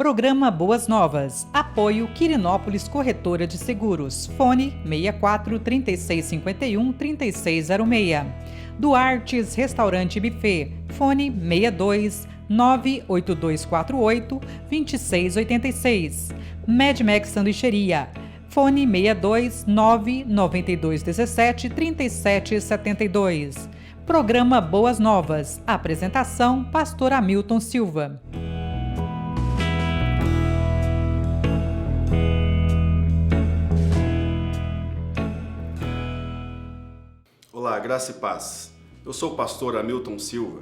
Programa Boas Novas. Apoio Quirinópolis Corretora de Seguros. Fone 64 3651 3606. Duartes Restaurante e Buffet. Fone 62 98248 2686. Medmex Sanduicheria. Fone 62 99217 3772. Programa Boas Novas. Apresentação: Pastor Hamilton Silva. Olá, graça e paz. Eu sou o pastor Hamilton Silva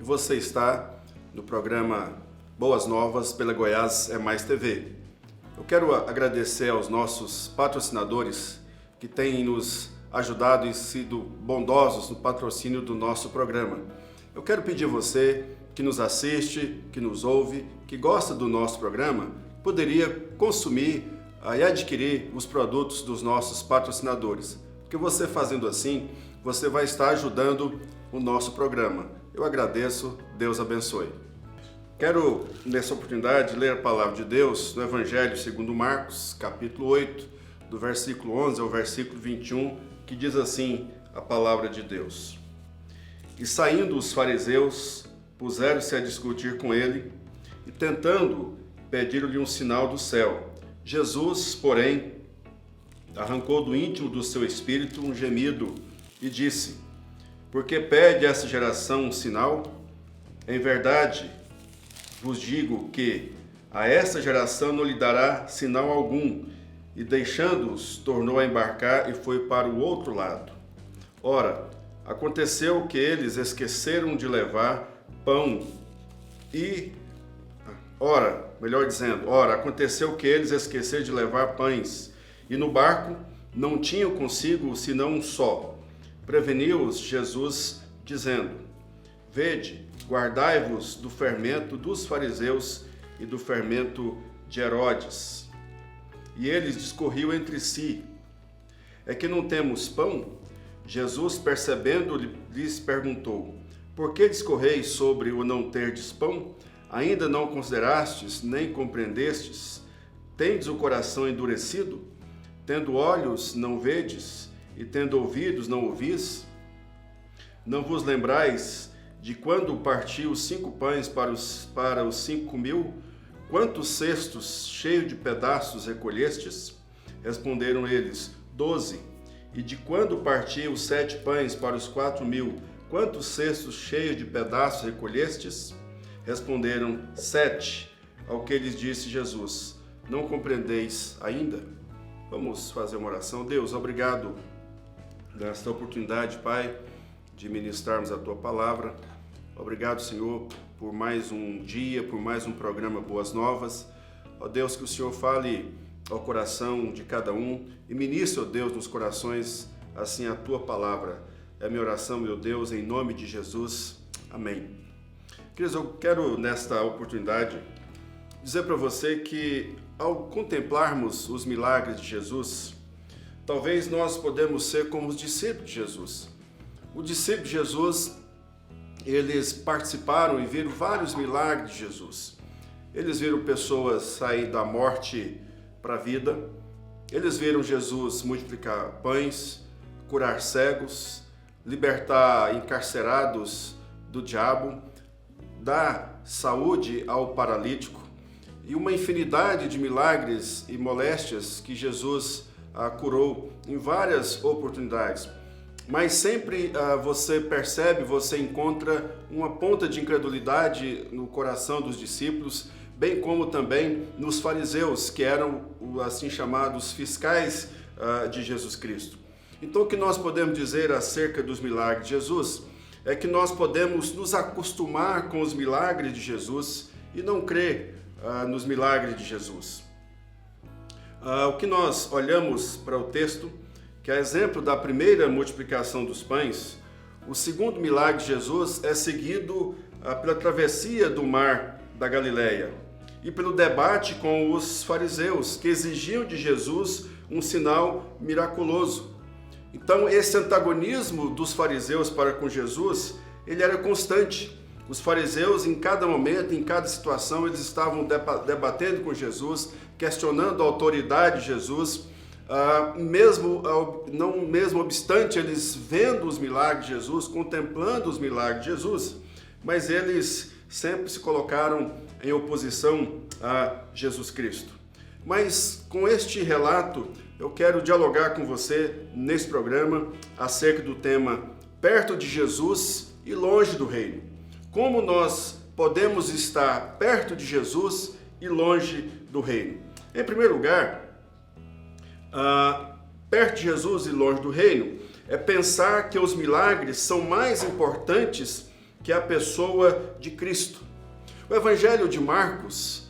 e você está no programa Boas Novas pela Goiás é Mais TV. Eu quero agradecer aos nossos patrocinadores que têm nos ajudado e sido bondosos no patrocínio do nosso programa. Eu quero pedir a você que nos assiste, que nos ouve, que gosta do nosso programa, poderia consumir e adquirir os produtos dos nossos patrocinadores. Porque você fazendo assim, você vai estar ajudando o nosso programa. Eu agradeço, Deus abençoe. Quero, nessa oportunidade, ler a palavra de Deus no Evangelho segundo Marcos, capítulo 8, do versículo 11 ao versículo 21, que diz assim a palavra de Deus. E saindo os fariseus, puseram-se a discutir com ele, e tentando, pediram-lhe um sinal do céu. Jesus, porém, arrancou do íntimo do seu espírito um gemido e disse: Por que pede essa geração um sinal? Em verdade, vos digo que a essa geração não lhe dará sinal algum. E deixando-os, tornou a embarcar e foi para o outro lado. Ora, aconteceu que eles esqueceram de levar pão aconteceu que eles esqueceram de levar pães, e no barco não tinham consigo senão um só. Preveniu-os Jesus, dizendo: Vede, guardai-vos do fermento dos fariseus e do fermento de Herodes. E eles discorriam entre si: É que não temos pão? Jesus, percebendo, lhes perguntou: Por que discorreis sobre o não terdes pão? Ainda não considerastes, nem compreendestes? Tendes o coração endurecido? Tendo olhos, não vedes? E tendo ouvidos, não ouvis? Não vos lembrais de quando partiu os 5 pães para os 5.000? Quantos cestos cheios de pedaços recolhestes? Responderam eles: 12. E de quando partiu os 7 pães para os 4.000? Quantos cestos cheios de pedaços recolhestes? Responderam: 7. Ao que lhes disse Jesus: Não compreendeis ainda? Vamos fazer uma oração. Deus, obrigado nesta oportunidade, Pai, de ministrarmos a Tua Palavra. Obrigado, Senhor, por mais um dia, por mais um programa Boas Novas. Ó Deus, que o Senhor fale ao coração de cada um e ministre, ó Deus, nos corações, assim, a Tua Palavra. É a minha oração, meu Deus, em nome de Jesus. Amém. Queridos, eu quero, nesta oportunidade, dizer para você que, ao contemplarmos os milagres de Jesus, talvez nós podemos ser como os discípulos de Jesus. Os discípulos de Jesus, eles participaram e viram vários milagres de Jesus. Eles viram pessoas sair da morte para a vida. Eles viram Jesus multiplicar pães, curar cegos, libertar encarcerados do diabo, dar saúde ao paralítico e uma infinidade de milagres e moléstias que Jesus curou em várias oportunidades. Mas sempre você percebe, você encontra uma ponta de incredulidade no coração dos discípulos, bem como também nos fariseus, que eram assim chamados fiscais de Jesus Cristo. Então, o que nós podemos dizer acerca dos milagres de Jesus é que nós podemos nos acostumar com os milagres de Jesus e não crer nos milagres de Jesus. O que nós olhamos para o texto, que é exemplo da primeira multiplicação dos pães, o segundo milagre de Jesus é seguido pela travessia do mar da Galileia e pelo debate com os fariseus, que exigiam de Jesus um sinal miraculoso. Então, esse antagonismo dos fariseus para com Jesus, ele era constante. Os fariseus, em cada momento, em cada situação, eles estavam debatendo com Jesus, questionando a autoridade de Jesus, mesmo obstante eles vendo os milagres de Jesus, contemplando os milagres de Jesus, mas eles sempre se colocaram em oposição a Jesus Cristo. Mas com este relato, eu quero dialogar com você nesse programa acerca do tema perto de Jesus e longe do reino. Como nós podemos estar perto de Jesus e longe do reino? Em primeiro lugar, perto de Jesus e longe do reino é pensar que os milagres são mais importantes que a pessoa de Cristo. O Evangelho de Marcos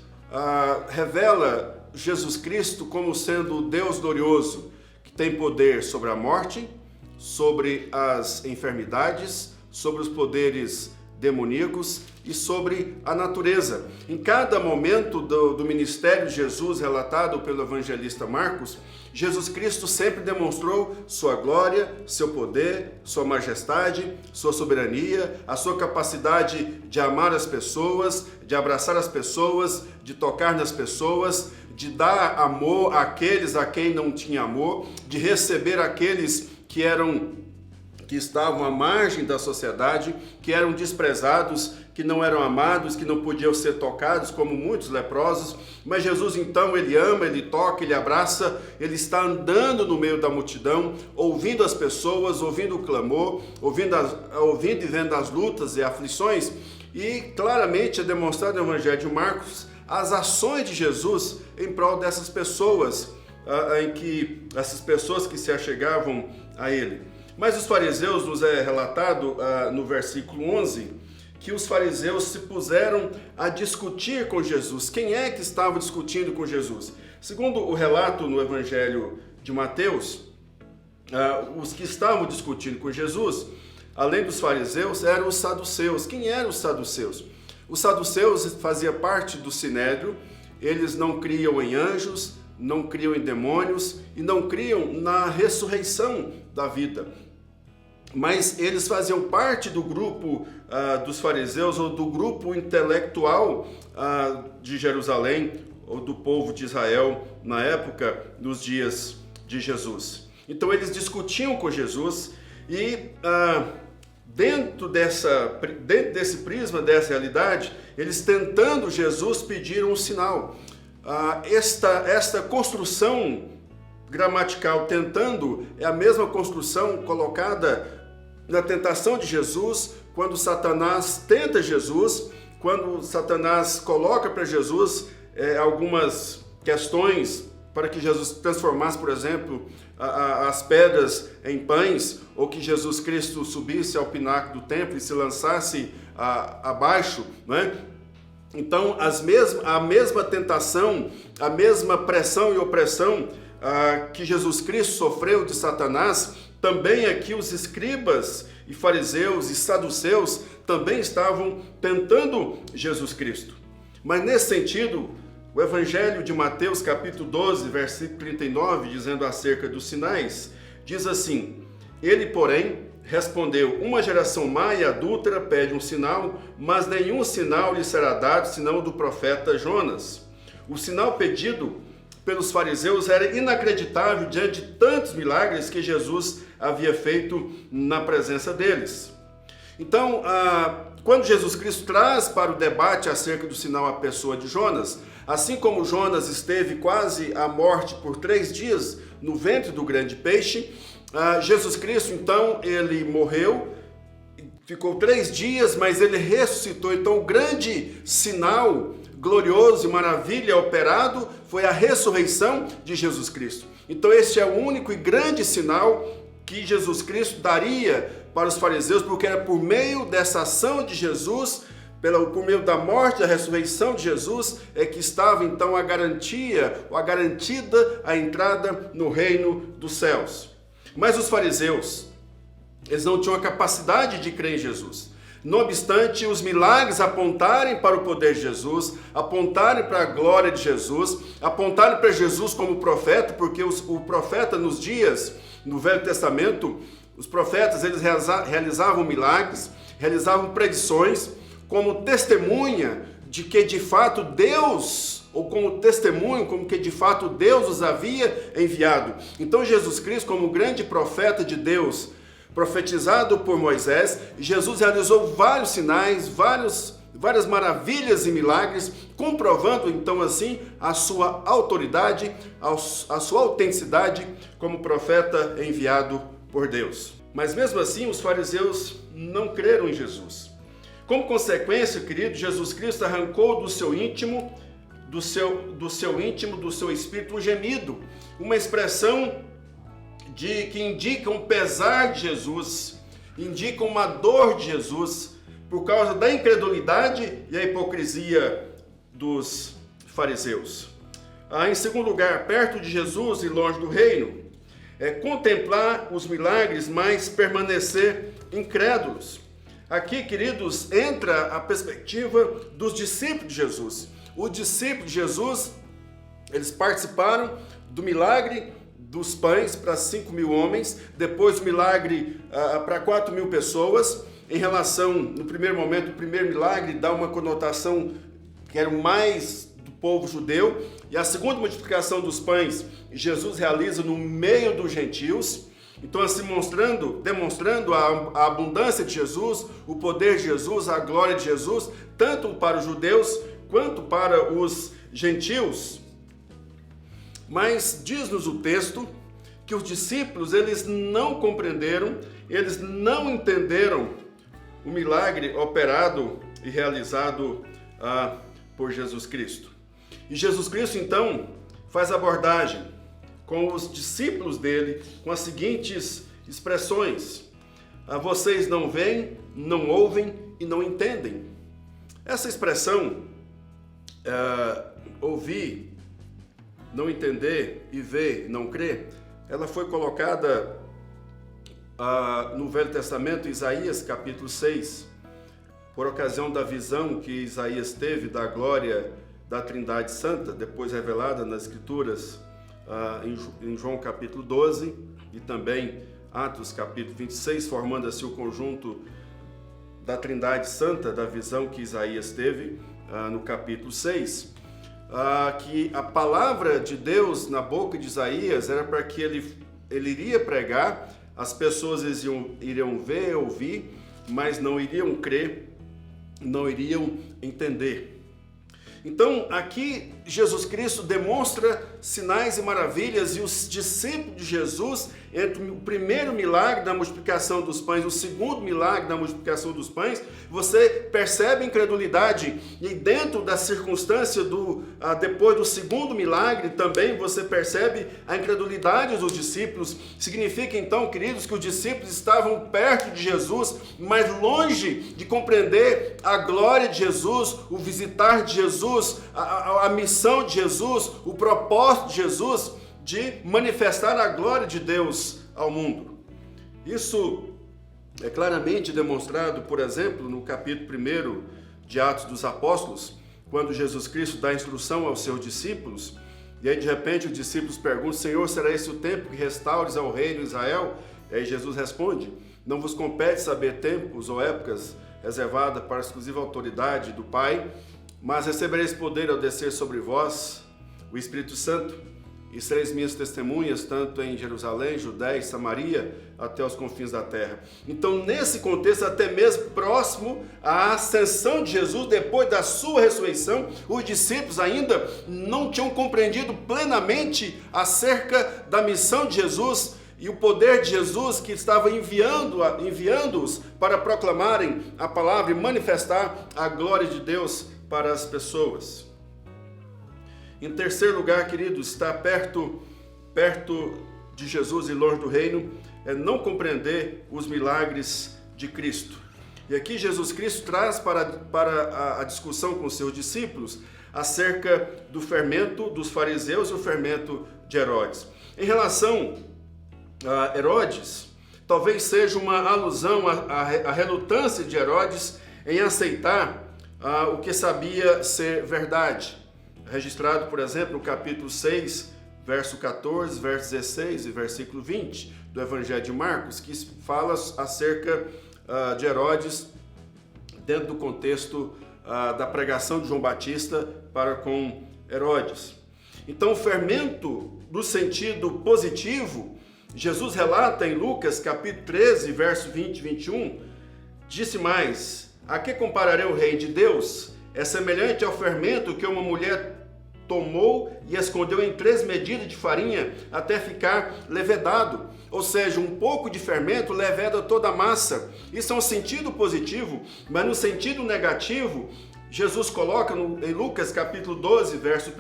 revela Jesus Cristo como sendo o Deus glorioso, que tem poder sobre a morte, sobre as enfermidades, sobre os poderes demoníacos e sobre a natureza. Em cada momento do ministério de Jesus relatado pelo evangelista Marcos, Jesus Cristo sempre demonstrou sua glória, seu poder, sua majestade, sua soberania, a sua capacidade de amar as pessoas, de abraçar as pessoas, de tocar nas pessoas, de dar amor àqueles a quem não tinha amor, de receber aqueles que estavam à margem da sociedade, que eram desprezados, que não eram amados, que não podiam ser tocados, como muitos leprosos. Mas Jesus, então, ele ama, ele toca, ele abraça, ele está andando no meio da multidão, ouvindo as pessoas, ouvindo o clamor, ouvindo e vendo as lutas e aflições. E claramente é demonstrado no Evangelho de Marcos as ações de Jesus em prol dessas pessoas, essas pessoas que se achegavam a ele. Mas os fariseus, nos é relatado no versículo 11, que os fariseus se puseram a discutir com Jesus. Quem é que estava discutindo com Jesus? Segundo o relato no Evangelho de Mateus, os que estavam discutindo com Jesus, além dos fariseus, eram os saduceus. Quem eram os saduceus? Os saduceus faziam parte do Sinédrio, eles não criam em anjos, não criam em demônios e não criam na ressurreição da vida. Mas eles faziam parte do grupo dos fariseus ou do grupo intelectual de Jerusalém ou do povo de Israel na época dos dias de Jesus. Então eles discutiam com Jesus e dentro desse prisma, dessa realidade, eles tentando Jesus pediram um sinal. Esta construção gramatical tentando é a mesma construção colocada na tentação de Jesus, quando Satanás tenta Jesus, quando Satanás coloca para Jesus algumas questões para que Jesus transformasse, por exemplo, as pedras em pães, ou que Jesus Cristo subisse ao pináculo do templo e se lançasse abaixo, né? Então, a mesma tentação, a mesma pressão e opressão que Jesus Cristo sofreu de Satanás, também aqui os escribas e fariseus e saduceus também estavam tentando Jesus Cristo. Mas nesse sentido, o Evangelho de Mateus, capítulo 12, versículo 39, dizendo acerca dos sinais, diz assim: ele, porém, respondeu: uma geração má e adúltera pede um sinal, mas nenhum sinal lhe será dado, senão o do profeta Jonas. O sinal pedido pelos fariseus era inacreditável diante de tantos milagres que Jesus havia feito na presença deles. Então, quando Jesus Cristo traz para o debate acerca do sinal a pessoa de Jonas, assim como Jonas esteve quase à morte por 3 dias no ventre do grande peixe, Jesus Cristo, então, ele morreu, ficou 3 dias, mas ele ressuscitou. Então, o grande sinal glorioso e maravilha operado foi a ressurreição de Jesus Cristo. Então, este é o único e grande sinal que Jesus Cristo daria para os fariseus, porque era por meio dessa ação de Jesus, por meio da morte e da ressurreição de Jesus, é que estava então a garantia, ou a garantida a entrada no reino dos céus. Mas os fariseus, eles não tinham a capacidade de crer em Jesus. Não obstante os milagres apontarem para o poder de Jesus, apontarem para a glória de Jesus, apontarem para Jesus como profeta, porque o profeta nos dias, no Velho Testamento, os profetas eles realizavam milagres, realizavam predições, como testemunha de que de fato Deus, ou como testemunho, como que de fato Deus os havia enviado. Então Jesus Cristo, como grande profeta de Deus, profetizado por Moisés, Jesus realizou vários sinais, várias maravilhas e milagres, comprovando então assim a sua autoridade, a sua autenticidade como profeta enviado por Deus. Mas mesmo assim os fariseus não creram em Jesus. Como consequência, querido, Jesus Cristo arrancou do seu íntimo, do seu espírito um gemido, uma expressão que indica um pesar de Jesus, indica uma dor de Jesus, por causa da incredulidade e a hipocrisia dos fariseus. Em segundo lugar, perto de Jesus e longe do reino, é contemplar os milagres, mas permanecer incrédulos. Aqui, queridos, entra a perspectiva dos discípulos de Jesus. Os discípulos de Jesus, eles participaram do milagre dos pães para 5.000 homens, depois o milagre para 4.000 pessoas. Em relação, no primeiro momento, o primeiro milagre dá uma conotação que era mais do povo judeu, e a segunda multiplicação dos pães Jesus realiza no meio dos gentios. Então, assim, demonstrando a abundância de Jesus, o poder de Jesus, a glória de Jesus, tanto para os judeus quanto para os gentios. Mas diz-nos o texto que os discípulos, eles não compreenderam, eles não entenderam o milagre operado e realizado por Jesus Cristo. E Jesus Cristo, então, faz abordagem com os discípulos dele, com as seguintes expressões: vocês não veem, não ouvem e não entendem. Essa expressão, ouvir, não entender e ver, não crer, ela foi colocada no Velho Testamento, Isaías capítulo 6, por ocasião da visão que Isaías teve da glória da Trindade Santa, depois revelada nas Escrituras, em João capítulo 12 e também Atos capítulo 26, formando assim o conjunto da Trindade Santa, da visão que Isaías teve no capítulo 6, que a palavra de Deus na boca de Isaías era para que ele iria pregar, as pessoas iriam ver, ouvir, mas não iriam crer, não iriam entender. Então, aqui Jesus Cristo demonstra sinais e maravilhas, e os discípulos de Jesus, entre o primeiro milagre da multiplicação dos pães e o segundo milagre da multiplicação dos pães, você percebe incredulidade, e dentro da circunstância depois do segundo milagre também você percebe a incredulidade dos discípulos. Significa então, queridos, que os discípulos estavam perto de Jesus, mas longe de compreender a glória de Jesus, o visitar de Jesus, a missão de Jesus, o propósito de Jesus de manifestar a glória de Deus ao mundo. Isso é claramente demonstrado, por exemplo, no capítulo 1 de Atos dos Apóstolos, quando Jesus Cristo dá instrução aos seus discípulos, e aí de repente os discípulos perguntam: Senhor, será esse o tempo que restaures ao reino de Israel? E aí Jesus responde: não vos compete saber tempos ou épocas reservadas para a exclusiva autoridade do Pai, mas recebereis poder ao descer sobre vós o Espírito Santo, e sereis minhas testemunhas, tanto em Jerusalém, Judéia e Samaria, até os confins da terra. Então, nesse contexto, até mesmo próximo à ascensão de Jesus, depois da sua ressurreição, os discípulos ainda não tinham compreendido plenamente acerca da missão de Jesus e o poder de Jesus, que estava enviando-os para proclamarem a palavra e manifestar a glória de Deus para as pessoas. Em terceiro lugar, queridos, estar perto de Jesus e longe do reino é não compreender os milagres de Cristo. E aqui Jesus Cristo traz para a discussão com seus discípulos acerca do fermento dos fariseus e o fermento de Herodes. Em relação a Herodes, talvez seja uma alusão à relutância de Herodes em aceitar o que sabia ser verdade. Registrado, por exemplo, no capítulo 6, verso 14, verso 16 e versículo 20 do Evangelho de Marcos, que fala acerca de Herodes dentro do contexto da pregação de João Batista para com Herodes. Então, o fermento no sentido positivo, Jesus relata em Lucas capítulo 13, verso 20 e 21, disse mais: a que compararei o reino de Deus? É semelhante ao fermento que uma mulher tomou e escondeu em 3 medidas de farinha até ficar levedado. Ou seja, um pouco de fermento leveda toda a massa. Isso é um sentido positivo, mas no sentido negativo, Jesus coloca em Lucas capítulo 12, verso 1,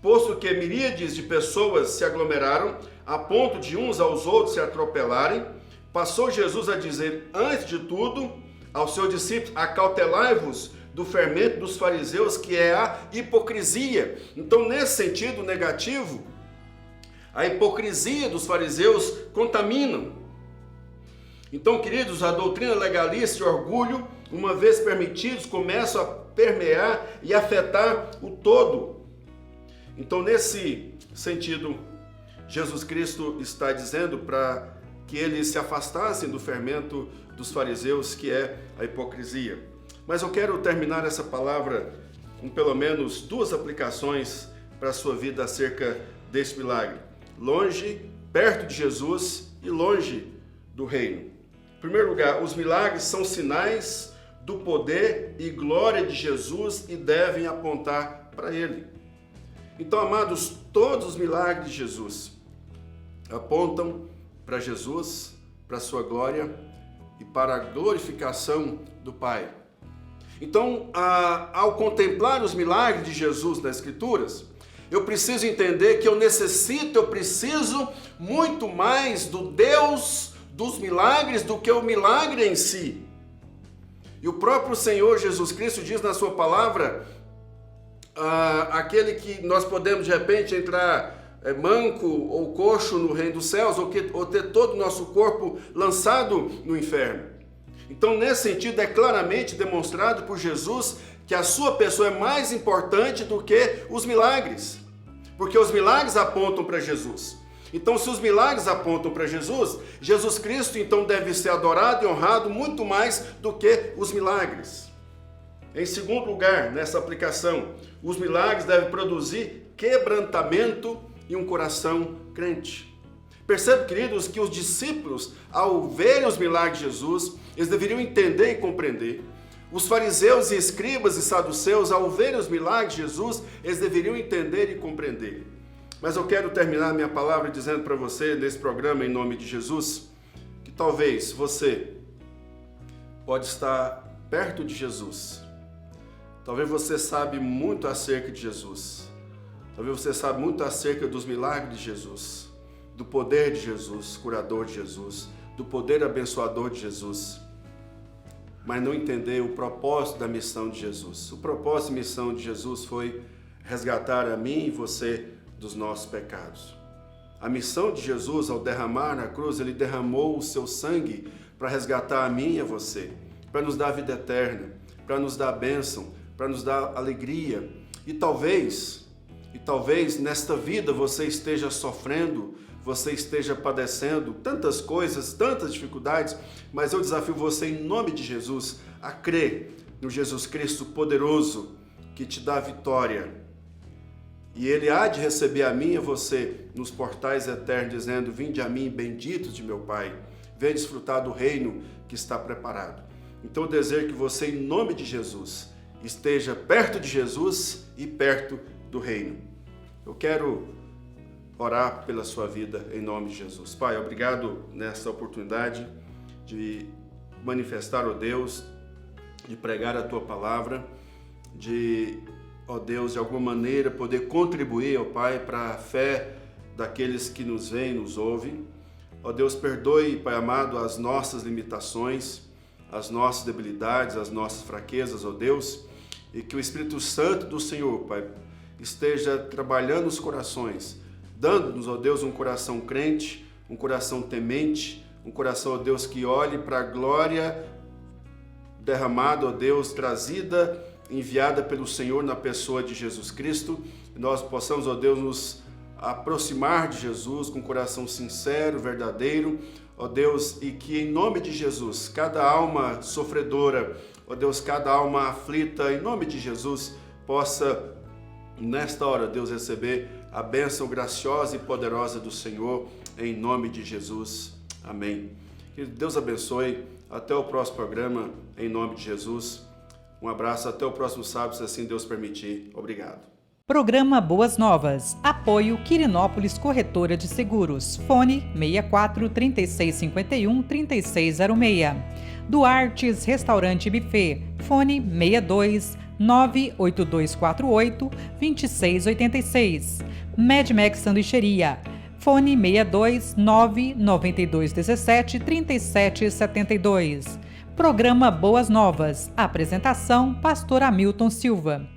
posto que miríades de pessoas se aglomeraram, a ponto de uns aos outros se atropelarem, passou Jesus a dizer, antes de tudo, aos seus discípulos, acautelai-vos do fermento dos fariseus, que é a hipocrisia. Então, nesse sentido negativo, a hipocrisia dos fariseus contamina. Então, queridos, a doutrina legalista e orgulho, uma vez permitidos, começam a permear e afetar o todo. Então, nesse sentido, Jesus Cristo está dizendo para que eles se afastassem do fermento dos fariseus, que é a hipocrisia. Mas eu quero terminar essa palavra com pelo menos 2 aplicações para a sua vida acerca desse milagre. Longe, perto de Jesus e longe do reino. Em primeiro lugar, os milagres são sinais do poder e glória de Jesus e devem apontar para Ele. Então, amados, todos os milagres de Jesus apontam para Jesus, para a sua glória e para a glorificação do Pai. Então, ao contemplar os milagres de Jesus nas Escrituras, eu preciso entender que eu preciso muito mais do Deus dos milagres do que o milagre em si. E o próprio Senhor Jesus Cristo diz na sua palavra, aquele que nós podemos de repente entrar manco ou coxo no reino dos céus, ou ter todo o nosso corpo lançado no inferno. Então, nesse sentido, é claramente demonstrado por Jesus que a sua pessoa é mais importante do que os milagres, porque os milagres apontam para Jesus. Então, se os milagres apontam para Jesus, Jesus Cristo então deve ser adorado e honrado muito mais do que os milagres. Em segundo lugar, nessa aplicação, os milagres devem produzir quebrantamento e um coração crente. Percebe, queridos, que os discípulos, ao verem os milagres de Jesus, eles deveriam entender e compreender. Os fariseus e escribas e saduceus, ao verem os milagres de Jesus, eles deveriam entender e compreender. Mas eu quero terminar minha palavra dizendo para você, nesse programa, em nome de Jesus, que talvez você pode estar perto de Jesus. Talvez você sabe muito acerca de Jesus. Talvez você sabe muito acerca dos milagres de Jesus, do poder de Jesus, curador de Jesus, do poder abençoador de Jesus, mas não entender o propósito da missão de Jesus. O propósito e missão de Jesus foi resgatar a mim e você dos nossos pecados. A missão de Jesus, ao derramar na cruz, ele derramou o seu sangue para resgatar a mim e a você, para nos dar a vida eterna, para nos dar a bênção, para nos dar alegria. E talvez nesta vida você esteja sofrendo, você esteja padecendo tantas coisas, tantas dificuldades, mas eu desafio você, em nome de Jesus, a crer no Jesus Cristo poderoso, que te dá vitória. E Ele há de receber a mim e a você nos portais eternos, dizendo, vinde a mim, benditos de meu Pai, venha desfrutar do reino que está preparado. Então eu desejo que você, em nome de Jesus, esteja perto de Jesus e perto do reino. Eu quero orar pela sua vida em nome de Jesus. Pai, obrigado nessa oportunidade de manifestar, ó Deus, de pregar a Tua palavra, de, ó Deus, de alguma maneira poder contribuir, ó Pai, para a fé daqueles que nos veem, nos ouvem. Ó Deus, perdoe, Pai amado, as nossas limitações, as nossas debilidades, as nossas fraquezas, ó Deus, e que o Espírito Santo do Senhor, Pai, esteja trabalhando os corações, dando-nos, ó Deus, um coração crente, um coração temente, um coração, ó Deus, que olhe para a glória derramada, ó Deus, trazida, enviada pelo Senhor na pessoa de Jesus Cristo. E nós possamos, ó Deus, nos aproximar de Jesus com um coração sincero, verdadeiro, ó Deus, e que em nome de Jesus, cada alma sofredora, Ó Deus, cada alma aflita, em nome de Jesus, possa, nesta hora, Deus, receber a bênção graciosa e poderosa do Senhor, em nome de Jesus. Amém. Que Deus abençoe. Até o próximo programa, em nome de Jesus. Um abraço, até o próximo sábado, se assim Deus permitir. Obrigado. Programa Boas Novas. Apoio Quirinópolis Corretora de Seguros. Fone 64 3651 3606. Duartes Restaurante e Buffet. Fone 62 98248 2686. Medmex Sanduicheria. Fone 62 99217 3772. Programa Boas Novas. Apresentação: Pastor Hamilton Silva.